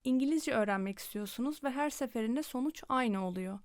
İngilizce öğrenmek istiyorsunuz ve her seferinde sonuç aynı oluyor.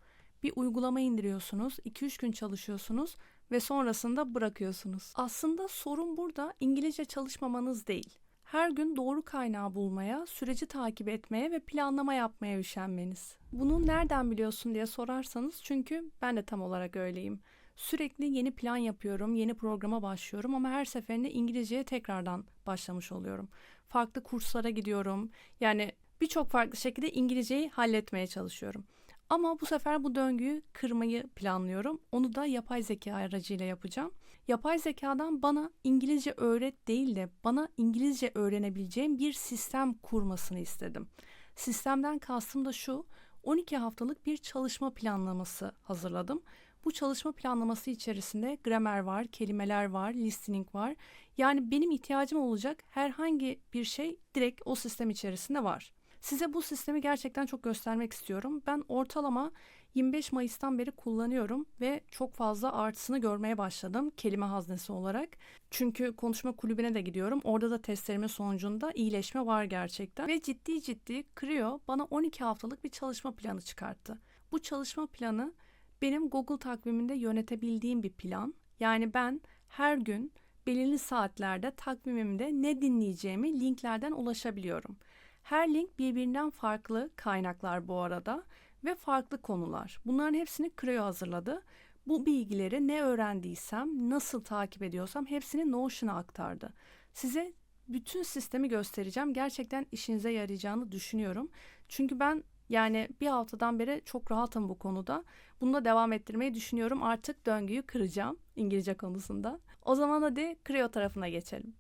Bir uygulama indiriyorsunuz, 2-3 gün çalışıyorsunuz ve sonrasında bırakıyorsunuz. Aslında sorun burada İngilizce çalışmamanız değil. Her gün doğru kaynağı bulmaya, süreci takip etmeye ve planlama yapmaya üşenmeniz. Bunu nereden biliyorsun diye sorarsanız çünkü ben de tam olarak öyleyim. Sürekli yeni plan yapıyorum, yeni programa başlıyorum ama her seferinde İngilizceye tekrardan başlamış oluyorum. Farklı kurslara gidiyorum. Yani birçok farklı şekilde İngilizceyi halletmeye çalışıyorum. Ama bu sefer bu döngüyü kırmayı planlıyorum. Onu da yapay zeka aracıyla yapacağım. Yapay zekadan bana İngilizce öğret değil de bana İngilizce öğrenebileceğim bir sistem kurmasını istedim. Sistemden kastım da şu, 12 haftalık bir çalışma planlaması hazırladım. Bu çalışma planlaması içerisinde gramer var, kelimeler var, listening var. Yani benim ihtiyacım olacak herhangi bir şey direkt o sistem içerisinde var. Size bu sistemi gerçekten çok göstermek istiyorum. Ben ortalama 25 Mayıs'tan beri kullanıyorum ve çok fazla artısını görmeye başladım kelime haznesi olarak. Çünkü konuşma kulübüne de gidiyorum. Orada da testlerimin sonucunda iyileşme var gerçekten. Ve ciddi ciddi Clio bana 12 haftalık bir çalışma planı çıkarttı. Bu çalışma planı benim Google takviminde yönetebildiğim bir plan. Yani ben her gün belirli saatlerde takvimimde ne dinleyeceğimi linklerden ulaşabiliyorum. Her link birbirinden farklı kaynaklar bu arada ve farklı konular. Bunların hepsini Creo hazırladı. Bu bilgileri ne öğrendiysem, nasıl takip ediyorsam hepsini Notion'a aktardı. Size bütün sistemi göstereceğim. Gerçekten işinize yarayacağını düşünüyorum. Çünkü ben yani bir haftadan beri çok rahatım bu konuda. Bunu da devam ettirmeyi düşünüyorum. Artık döngüyü kıracağım İngilizce konusunda. O zaman hadi Creo tarafına geçelim.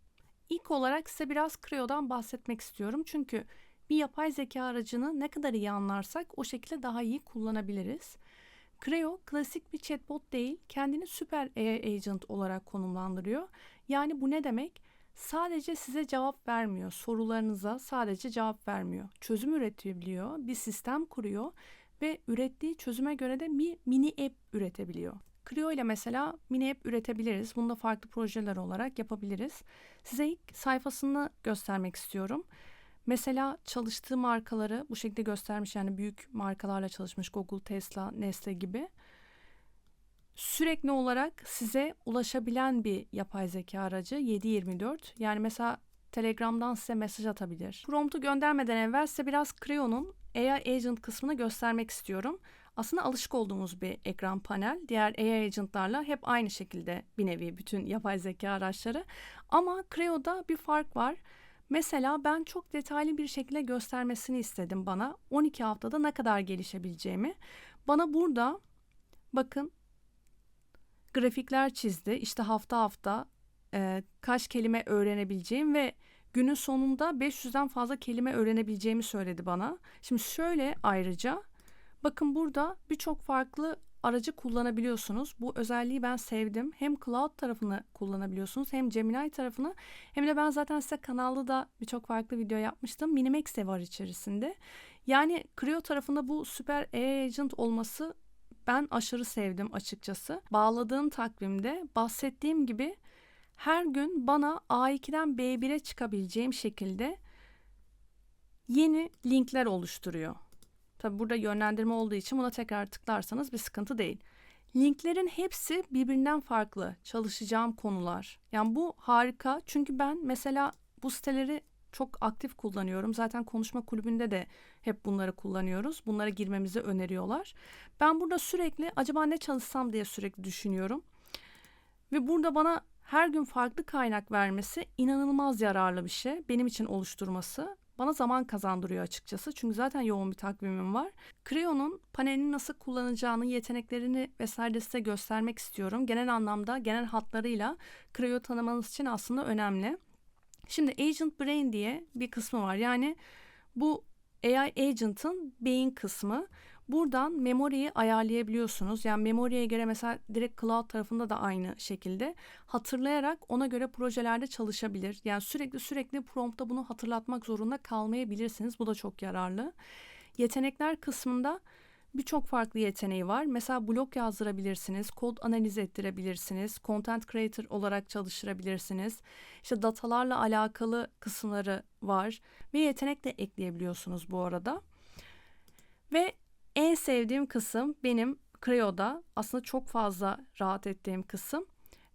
İlk olarak size biraz Creo'dan bahsetmek istiyorum. Çünkü bir yapay zeka aracını ne kadar iyi anlarsak o şekilde daha iyi kullanabiliriz. Creo klasik bir chatbot değil, kendini süper AI agent olarak konumlandırıyor. Yani bu ne demek? Sadece size cevap vermiyor, sorularınıza sadece cevap vermiyor. Çözüm üretebiliyor, bir sistem kuruyor ve ürettiği çözüme göre de bir mini app üretebiliyor. Clio ile mesela mini app üretebiliriz. Bunu da farklı projeler olarak yapabiliriz. Size ilk sayfasını göstermek istiyorum. Mesela çalıştığı markaları bu şekilde göstermiş, yani büyük markalarla çalışmış, Google, Tesla, Nestle gibi. Sürekli olarak size ulaşabilen bir yapay zeka aracı 7/24. Yani mesela Telegram'dan size mesaj atabilir. Promptu göndermeden evvel size biraz Creo'nun AI Agent kısmını göstermek istiyorum. Aslında alışık olduğumuz bir ekran panel. Diğer AI Agent'larla hep aynı şekilde bir nevi bütün yapay zeka araçları. Ama Creo'da bir fark var. Mesela ben çok detaylı bir şekilde göstermesini istedim bana. 12 haftada ne kadar gelişebileceğimi. Bana burada bakın grafikler çizdi. İşte hafta hafta kaç kelime öğrenebileceğim ve günün sonunda 500'den fazla kelime öğrenebileceğimi söyledi bana. Şimdi şöyle ayrıca bakın burada birçok farklı aracı kullanabiliyorsunuz. Bu özelliği ben sevdim. Hem Cloud tarafını kullanabiliyorsunuz hem Gemini tarafını, hem de ben zaten size kanalda da birçok farklı video yapmıştım. Minimax de var içerisinde. Yani Creo tarafında bu süper AI Agent olması ben aşırı sevdim açıkçası. Bağladığım takvimde bahsettiğim gibi her gün bana A2'den B1'e çıkabileceğim şekilde yeni linkler oluşturuyor. Tabi burada yönlendirme olduğu için buna tekrar tıklarsanız bir sıkıntı değil. Linklerin hepsi birbirinden farklı. Çalışacağım konular. Yani bu harika. Çünkü ben mesela bu siteleri çok aktif kullanıyorum. Zaten konuşma kulübünde de hep bunları kullanıyoruz. Bunlara girmemizi öneriyorlar. Ben burada sürekli acaba ne çalışsam diye sürekli düşünüyorum. Ve burada bana her gün farklı kaynak vermesi inanılmaz yararlı bir şey. Benim için oluşturması bana zaman kazandırıyor açıkçası. Çünkü zaten yoğun bir takvimim var. Creo'nun panelini nasıl kullanacağını, yeteneklerini vesaire size göstermek istiyorum. Genel anlamda, genel hatlarıyla Creo tanımanız için aslında önemli. Şimdi Agent Brain diye bir kısmı var. Yani bu AI Agent'ın beyin kısmı. Buradan memoriyi ayarlayabiliyorsunuz. Yani memoriye göre mesela direkt cloud tarafında da aynı şekilde hatırlayarak ona göre projelerde çalışabilir. Yani sürekli promptta bunu hatırlatmak zorunda kalmayabilirsiniz. Bu da çok yararlı. Yetenekler kısmında birçok farklı yeteneği var. Mesela blog yazdırabilirsiniz, kod analiz ettirebilirsiniz, content creator olarak çalıştırabilirsiniz. İşte datalarla alakalı kısımları var ve yetenek de ekleyebiliyorsunuz bu arada. Ve en sevdiğim kısım benim Creo'da aslında çok fazla rahat ettiğim kısım.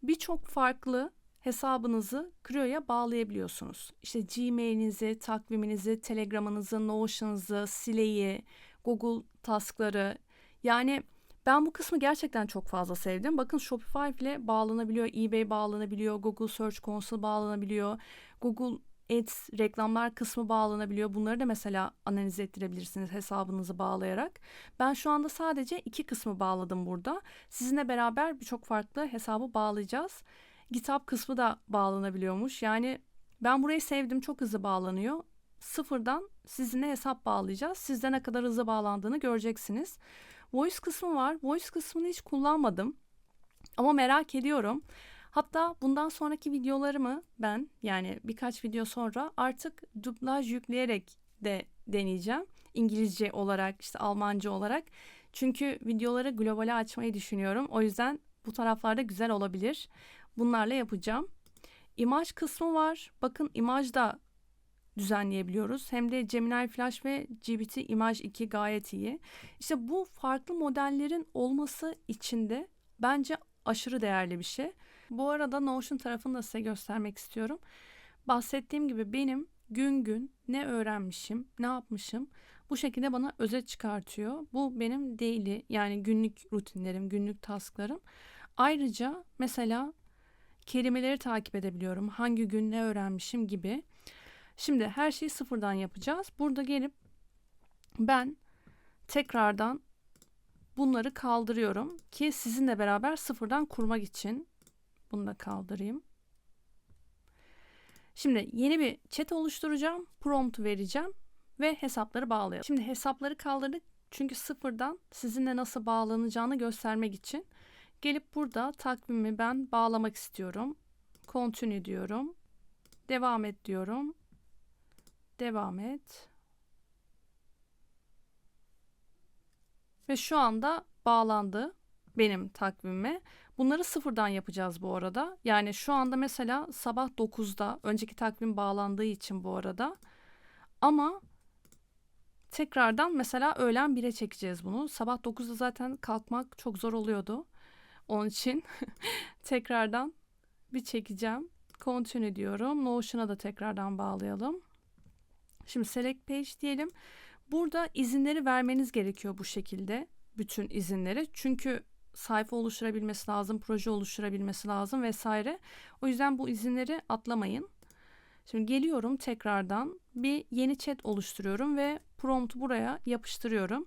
Birçok farklı hesabınızı Creo'ya bağlayabiliyorsunuz. İşte Gmail'inizi, takviminizi, Telegram'ınızı, Notion'ınızı, Slack'i, Google Task'ları. Yani ben bu kısmı gerçekten çok fazla sevdim. Bakın Shopify ile bağlanabiliyor, eBay bağlanabiliyor, Google Search Console bağlanabiliyor, Google Ads reklamlar kısmı bağlanabiliyor. Bunları da mesela analiz ettirebilirsiniz hesabınızı bağlayarak. Ben şu anda sadece 2 kısmı bağladım burada. Sizinle beraber birçok farklı hesabı bağlayacağız. GitHub kısmı da bağlanabiliyormuş. Yani ben burayı sevdim. Çok hızlı bağlanıyor. Sıfırdan sizinle hesap bağlayacağız. Sizde ne kadar hızlı bağlandığını göreceksiniz. Voice kısmı var. Voice kısmını hiç kullanmadım. Ama merak ediyorum. Hatta bundan sonraki videolarımı ben, yani birkaç video sonra artık dublaj yükleyerek de deneyeceğim. İngilizce olarak, işte Almanca olarak. Çünkü videoları globale açmayı düşünüyorum. O yüzden bu taraflarda güzel olabilir. Bunlarla yapacağım. İmaj kısmı var. Bakın imaj da düzenleyebiliyoruz. Hem de Gemini Flash ve GPT Image 2 gayet iyi. İşte bu farklı modellerin olması için de bence aşırı değerli bir şey. Bu arada Notion tarafını da size göstermek istiyorum. Bahsettiğim gibi benim gün gün ne öğrenmişim, ne yapmışım bu şekilde bana özet çıkartıyor. Bu benim daily, yani günlük rutinlerim, günlük tasklarım. Ayrıca mesela kelimeleri takip edebiliyorum. Hangi gün ne öğrenmişim gibi. Şimdi her şeyi sıfırdan yapacağız. Burada gelip ben tekrardan bunları kaldırıyorum ki sizinle beraber sıfırdan kurmak için. Bunu da kaldırayım. Şimdi yeni bir chat oluşturacağım. Prompt vereceğim ve hesapları bağlayalım. Şimdi hesapları kaldırdık. Çünkü sıfırdan sizinle nasıl bağlanacağını göstermek için. Gelip burada takvimi ben bağlamak istiyorum. Continue diyorum. Devam et diyorum. Devam et. Ve şu anda bağlandı benim takvimime. Bunları sıfırdan yapacağız bu arada. Yani şu anda mesela sabah 9'da önceki takvim bağlandığı için bu arada. Ama tekrardan mesela öğlen 1'e çekeceğiz bunu. Sabah 9'da zaten kalkmak çok zor oluyordu. Onun için tekrardan bir çekeceğim. Continue diyorum. Notion'a da tekrardan bağlayalım. Şimdi select page diyelim. Burada izinleri vermeniz gerekiyor bu şekilde. Bütün izinleri. Çünkü sayfa oluşturabilmesi lazım, proje oluşturabilmesi lazım vesaire. O yüzden bu izinleri atlamayın. Şimdi geliyorum tekrardan bir yeni chat oluşturuyorum ve prompt'u buraya yapıştırıyorum.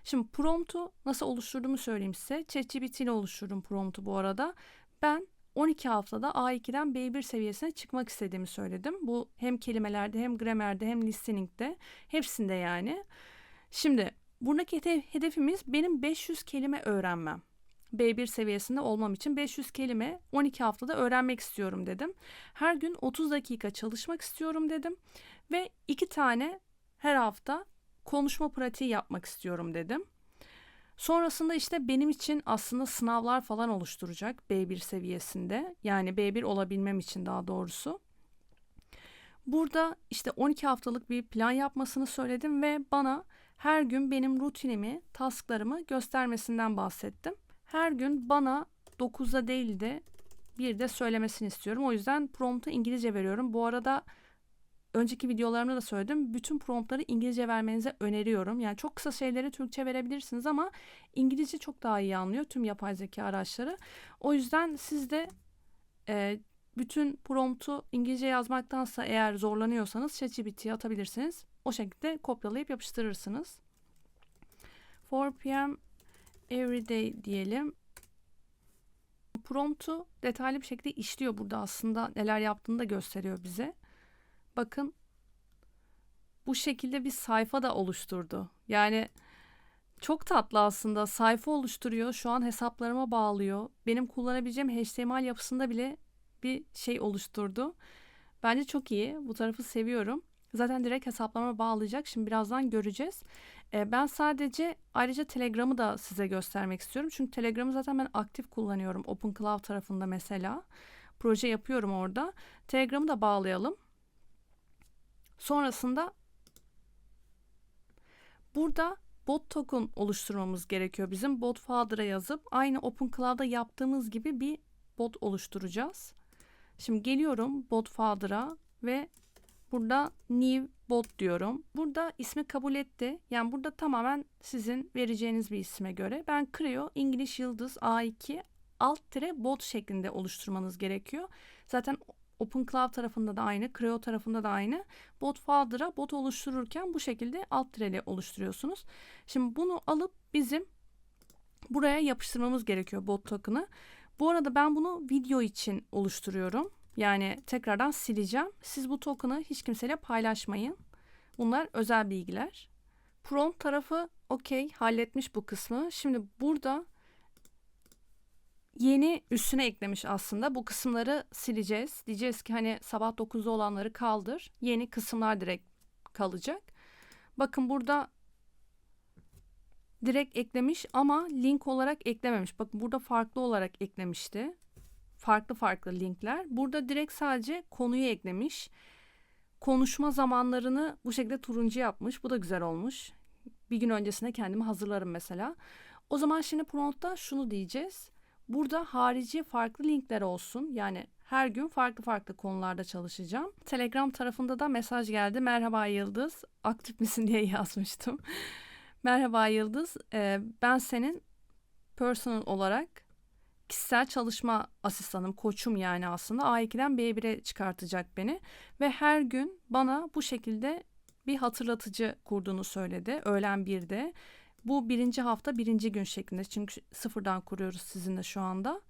Şimdi prompt'u nasıl oluşturduğumu söyleyeyim size. ChatGPT ile oluşturdum prompt'u bu arada. Ben 12 haftada A2'den B1 seviyesine çıkmak istediğimi söyledim. Bu hem kelimelerde hem gramerde hem listening'de hepsinde yani. Şimdi buradaki hedefimiz benim 500 kelime öğrenmem. B1 seviyesinde olmam için 500 kelime 12 haftada öğrenmek istiyorum dedim. Her gün 30 dakika çalışmak istiyorum dedim. Ve 2 tane her hafta konuşma pratiği yapmak istiyorum dedim. Sonrasında işte benim için aslında sınavlar falan oluşturacak B1 seviyesinde. Yani B1 olabilmem için daha doğrusu. Burada işte 12 haftalık bir plan yapmasını söyledim ve bana her gün benim rutinimi, tasklarımı göstermesinden bahsettim. Her gün bana 9'da değil de 1'de söylemesini istiyorum. O yüzden prompt'u İngilizce veriyorum. Bu arada önceki videolarımda da söyledim. Bütün promptları İngilizce vermenize öneriyorum. Yani çok kısa şeyleri Türkçe verebilirsiniz ama İngilizce çok daha iyi anlıyor tüm yapay zeka araçları. O yüzden siz de bütün promptu İngilizce yazmaktansa eğer zorlanıyorsanız ChatGPT'ye atabilirsiniz. O şekilde kopyalayıp yapıştırırsınız. 4 p.m. every day diyelim. Promptu detaylı bir şekilde işliyor burada, aslında neler yaptığını da gösteriyor bize. Bakın bu şekilde bir sayfa da oluşturdu. Yani çok tatlı aslında, sayfa oluşturuyor. Şu an hesaplarıma bağlıyor. Benim kullanabileceğim HTML yapısında bile bir şey oluşturdu. Bence çok iyi. Bu tarafı seviyorum. Zaten direkt hesaplama bağlayacak. Şimdi birazdan göreceğiz. Ben sadece ayrıca Telegram'ı da size göstermek istiyorum. Çünkü Telegram'ı zaten ben aktif kullanıyorum. OpenClaw tarafında mesela. Proje yapıyorum orada. Telegram'ı da bağlayalım. Sonrasında burada bot token oluşturmamız gerekiyor bizim. Bot Father'a yazıp aynı OpenClaw'da yaptığımız gibi bir bot oluşturacağız. Şimdi geliyorum bot Father'a ve burada new bot diyorum. Burada ismi kabul etti. Yani burada tamamen sizin vereceğiniz bir isme göre. Ben Creo English Yıldız A2 alt tire bot şeklinde oluşturmanız gerekiyor. Zaten OpenClaw tarafında da aynı, Creo tarafında da aynı. Bot Father'a bot oluştururken bu şekilde alt tireli oluşturuyorsunuz. Şimdi bunu alıp bizim buraya yapıştırmamız gerekiyor bot token'ı. Bu arada ben bunu video için oluşturuyorum. Yani tekrardan sileceğim. Siz bu token'ı hiç kimseyle paylaşmayın. Bunlar özel bilgiler. Prompt tarafı okey, halletmiş bu kısmı. Şimdi burada yeni üstüne eklemiş aslında. Bu kısımları sileceğiz. Diyeceğiz ki hani sabah 9'da olanları kaldır. Yeni kısımlar direkt kalacak. Bakın burada direkt eklemiş ama link olarak eklememiş. Bakın burada farklı olarak eklemişti. Farklı linkler. Burada direkt sadece konuyu eklemiş. Konuşma zamanlarını bu şekilde turuncu yapmış. Bu da güzel olmuş. Bir gün öncesine kendimi hazırlarım mesela. O zaman şimdi promptta şunu diyeceğiz. Burada harici farklı linkler olsun. Yani her gün farklı konularda çalışacağım. Telegram tarafında da mesaj geldi. Merhaba Yıldız, aktif misin diye yazmıştım. Merhaba Yıldız, ben senin personal olarak kişisel çalışma asistanım, koçum yani aslında. A2'den B1'e çıkartacak beni. Ve her gün bana bu şekilde bir hatırlatıcı kurduğunu söyledi. Öğlen 1'de. Bu 1. hafta 1. gün şeklinde. Çünkü sıfırdan kuruyoruz sizinle şu anda.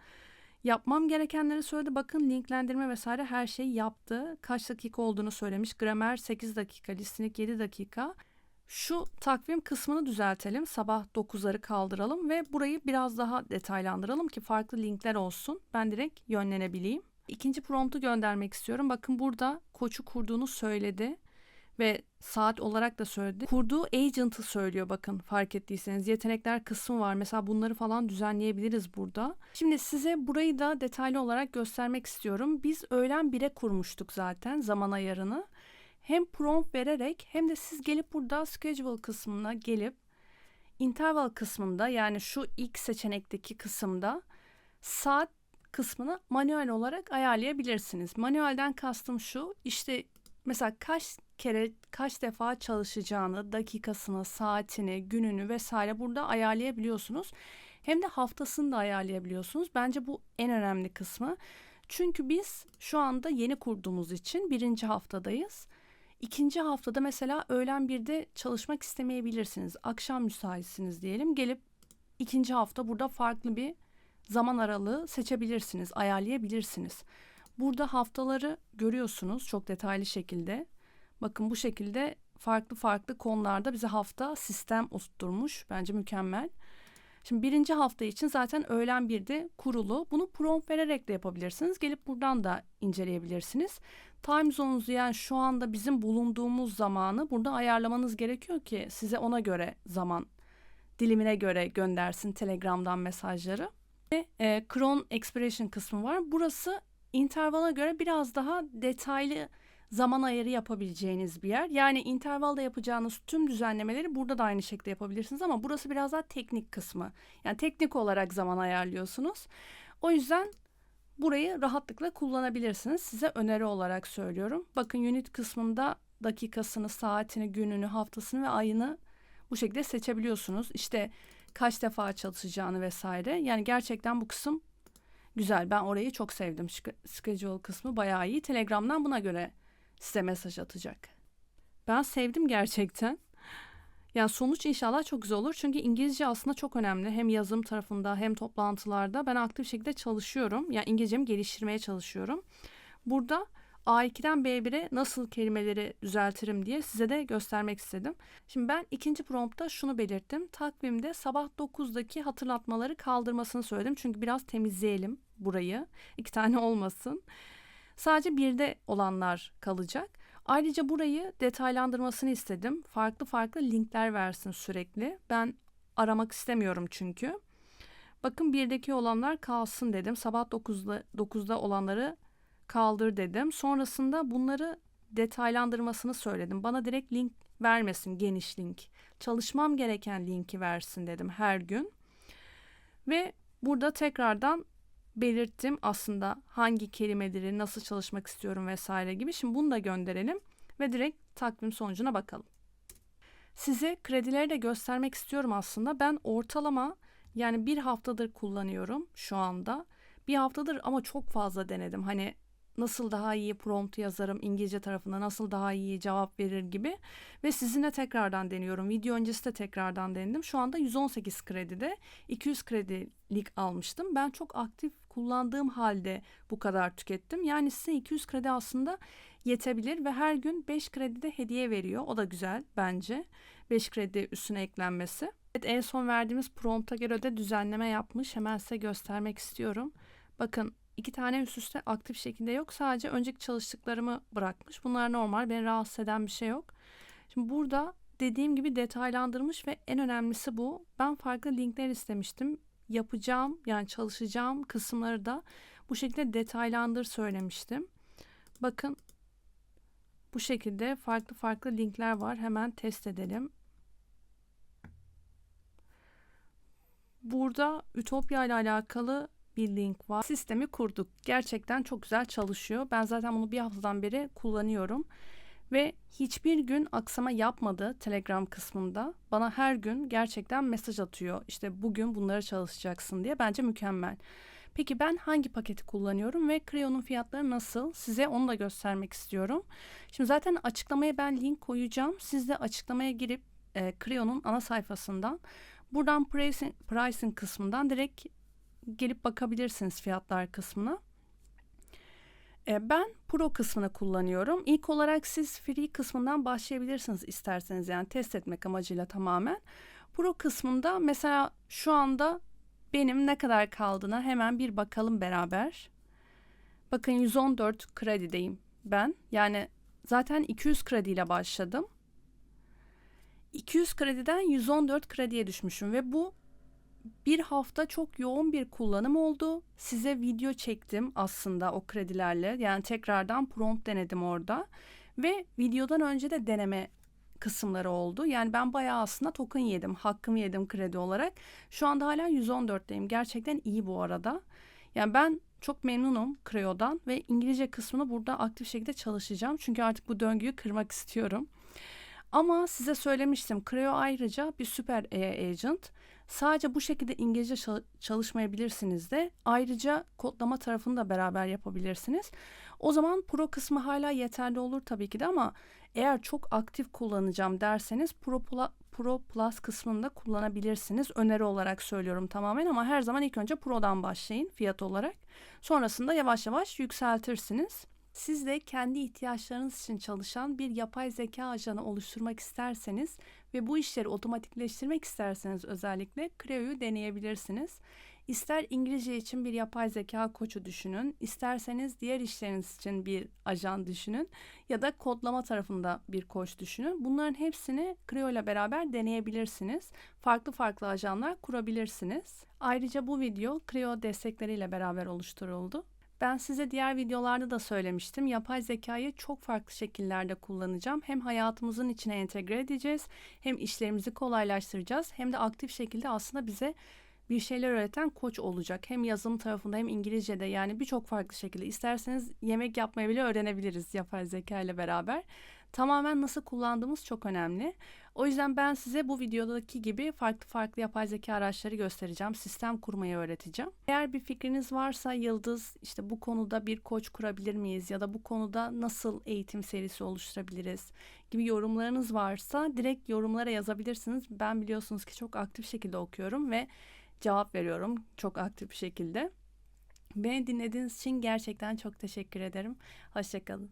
Yapmam gerekenleri söyledi. Bakın linklendirme vesaire her şeyi yaptı. Kaç dakika olduğunu söylemiş. Gramer 8 dakika, listening 7 dakika. Şu takvim kısmını düzeltelim. Sabah 9'ları kaldıralım ve burayı biraz daha detaylandıralım ki farklı linkler olsun. Ben direkt yönlenebileyim. İkinci promptu göndermek istiyorum. Bakın burada koçu kurduğunu söyledi ve saat olarak da söyledi. Kurduğu agent'ı söylüyor bakın fark ettiyseniz. Yetenekler kısmı var. Mesela bunları falan düzenleyebiliriz burada. Şimdi size burayı da detaylı olarak göstermek istiyorum. Biz öğlen 1'e kurmuştuk zaten zaman ayarını. Hem prompt vererek hem de siz gelip burada schedule kısmına gelip interval kısmında yani şu ilk seçenekteki kısımda saat kısmını manuel olarak ayarlayabilirsiniz. Manuelden kastım şu, işte mesela kaç defa çalışacağını, dakikasını, saatini, gününü vesaire burada ayarlayabiliyorsunuz. Hem de haftasını da ayarlayabiliyorsunuz. Bence bu en önemli kısmı. Çünkü biz şu anda yeni kurduğumuz için 1. haftadayız. 2. haftada mesela öğlen 1'de çalışmak istemeyebilirsiniz. Akşam müsaitsiniz diyelim. Gelip 2. hafta burada farklı bir zaman aralığı seçebilirsiniz, ayarlayabilirsiniz. Burada haftaları görüyorsunuz çok detaylı şekilde. Bakın bu şekilde farklı konularda bize hafta sistem oturtmuş. Bence mükemmel. Şimdi 1. hafta için zaten öğlen 1'de kurulu. Bunu prompt vererek de yapabilirsiniz. Gelip buradan da inceleyebilirsiniz. Time zone'unuzu yani şu anda bizim bulunduğumuz zamanı burada ayarlamanız gerekiyor ki size ona göre zaman dilimine göre göndersin Telegram'dan mesajları. Ve Cron Expression kısmı var. Burası intervala göre biraz daha detaylı zaman ayarı yapabileceğiniz bir yer. Yani intervalda yapacağınız tüm düzenlemeleri burada da aynı şekilde yapabilirsiniz ama burası biraz daha teknik kısmı. Yani teknik olarak zaman ayarlıyorsunuz. O yüzden burayı rahatlıkla kullanabilirsiniz. Size öneri olarak söylüyorum. Bakın unit kısmında dakikasını, saatini, gününü, haftasını ve ayını bu şekilde seçebiliyorsunuz. İşte kaç defa çalışacağını vesaire. Yani gerçekten bu kısım güzel. Ben orayı çok sevdim. Schedule kısmı bayağı iyi. Telegram'dan buna göre size mesaj atacak. Ben sevdim gerçekten. Yani sonuç inşallah çok güzel olur. Çünkü İngilizce aslında çok önemli. Hem yazım tarafında hem toplantılarda. Ben aktif şekilde çalışıyorum. Yani İngilizcemi geliştirmeye çalışıyorum. Burada A2'den B1'e nasıl kelimeleri düzeltirim diye size de göstermek istedim. Şimdi ben ikinci promptta şunu belirttim. Takvimde sabah 9'daki hatırlatmaları kaldırmasını söyledim. Çünkü biraz temizleyelim burayı. 2 tane olmasın. Sadece 1'de olanlar kalacak. Ayrıca burayı detaylandırmasını istedim. Farklı farklı linkler versin sürekli. Ben aramak istemiyorum çünkü. Bakın 1'deki olanlar kalsın dedim. Sabah 9'da olanları kaldır dedim. Sonrasında bunları detaylandırmasını söyledim. Bana direkt link vermesin, geniş link. Çalışmam gereken linki versin dedim her gün. Ve burada tekrardan belirttim aslında hangi kelimeleri nasıl çalışmak istiyorum vesaire gibi. Şimdi bunu da gönderelim ve direkt takvim sonucuna bakalım. Size kredileri de göstermek istiyorum aslında. Ben ortalama yani bir haftadır kullanıyorum şu anda. Bir haftadır ama çok fazla denedim. Hani nasıl daha iyi prompt yazarım, İngilizce tarafında nasıl daha iyi cevap verir gibi. Ve sizinle tekrardan deniyorum. Video öncesi de tekrardan denedim. Şu anda 118 kredide 200 kredilik almıştım. Ben çok aktif kullandığım halde bu kadar tükettim. Yani size 200 kredi aslında yetebilir ve her gün 5 kredi de hediye veriyor. O da güzel bence. 5 kredi üstüne eklenmesi. Evet, en son verdiğimiz prompta göre de düzenleme yapmış. Hemen size göstermek istiyorum. Bakın 2 tane üst üste aktif şekilde yok. Sadece önceki çalıştıklarımı bırakmış. Bunlar normal. Beni rahatsız eden bir şey yok. Şimdi burada dediğim gibi detaylandırmış ve en önemlisi bu. Ben farklı linkler istemiştim. Yapacağım yani çalışacağım kısımları da bu şekilde detaylandır söylemiştim. Bakın bu şekilde farklı farklı linkler var. Hemen test edelim. Burada Ütopya ile alakalı bir link var. Sistemi kurduk. Gerçekten çok güzel çalışıyor. Ben zaten bunu bir haftadan beri kullanıyorum. Ve hiçbir gün aksama yapmadı Telegram kısmında. Bana her gün gerçekten mesaj atıyor. İşte bugün bunları çalışacaksın diye. Bence mükemmel. Peki ben hangi paketi kullanıyorum ve Creo'nun fiyatları nasıl? Size onu da göstermek istiyorum. Şimdi zaten açıklamaya ben link koyacağım. Siz de açıklamaya girip Creo'nun ana sayfasından buradan pricing kısmından direkt gelip bakabilirsiniz fiyatlar kısmına. Ben Pro kısmını kullanıyorum. İlk olarak siz Free kısmından başlayabilirsiniz isterseniz, yani test etmek amacıyla tamamen. Pro kısmında mesela şu anda benim ne kadar kaldığına hemen bir bakalım beraber. Bakın 114 kredideyim ben. Yani zaten 200 krediyle başladım. 200 krediden 114 krediye düşmüşüm ve bu bir hafta çok yoğun bir kullanım oldu. Size video çektim aslında o kredilerle. Yani tekrardan prompt denedim orada. Ve videodan önce de deneme kısımları oldu. Yani ben bayağı aslında token yedim. Hakkımı yedim kredi olarak. Şu anda hala 114'teyim. Gerçekten iyi bu arada. Yani ben çok memnunum Creo'dan ve İngilizce kısmını burada aktif şekilde çalışacağım. Çünkü artık bu döngüyü kırmak istiyorum. Ama size söylemiştim, Creo ayrıca bir süper AI agent. Sadece bu şekilde İngilizce çalışmayabilirsiniz de. Ayrıca kodlama tarafını da beraber yapabilirsiniz. O zaman Pro kısmı hala yeterli olur tabii ki de, ama eğer çok aktif kullanacağım derseniz Pro Plus kısmını da kullanabilirsiniz. Öneri olarak söylüyorum tamamen, ama her zaman ilk önce Pro'dan başlayın fiyat olarak. Sonrasında yavaş yavaş yükseltirsiniz. Siz de kendi ihtiyaçlarınız için çalışan bir yapay zeka ajanı oluşturmak isterseniz ve bu işleri otomatikleştirmek isterseniz özellikle Creo'yu deneyebilirsiniz. İster İngilizce için bir yapay zeka koçu düşünün, isterseniz diğer işleriniz için bir ajan düşünün ya da kodlama tarafında bir koç düşünün. Bunların hepsini Creo ile beraber deneyebilirsiniz. Farklı farklı ajanlar kurabilirsiniz. Ayrıca bu video Creo destekleriyle beraber oluşturuldu. Ben size diğer videolarda da söylemiştim. Yapay zekayı çok farklı şekillerde kullanacağım. Hem hayatımızın içine entegre edeceğiz, hem işlerimizi kolaylaştıracağız, hem de aktif şekilde aslında bize bir şeyler öğreten koç olacak. Hem yazılım tarafında hem İngilizce'de, yani birçok farklı şekilde. İsterseniz yemek yapmayı bile öğrenebiliriz yapay zeka ile beraber. Tamamen nasıl kullandığımız çok önemli. O yüzden ben size bu videodaki gibi farklı farklı yapay zeka araçları göstereceğim. Sistem kurmayı öğreteceğim. Eğer bir fikriniz varsa Yıldız, işte bu konuda bir koç kurabilir miyiz ya da bu konuda nasıl eğitim serisi oluşturabiliriz gibi yorumlarınız varsa direkt yorumlara yazabilirsiniz. Ben biliyorsunuz ki çok aktif şekilde okuyorum ve cevap veriyorum çok aktif bir şekilde. Beni dinlediğiniz için gerçekten çok teşekkür ederim. Hoşça kalın.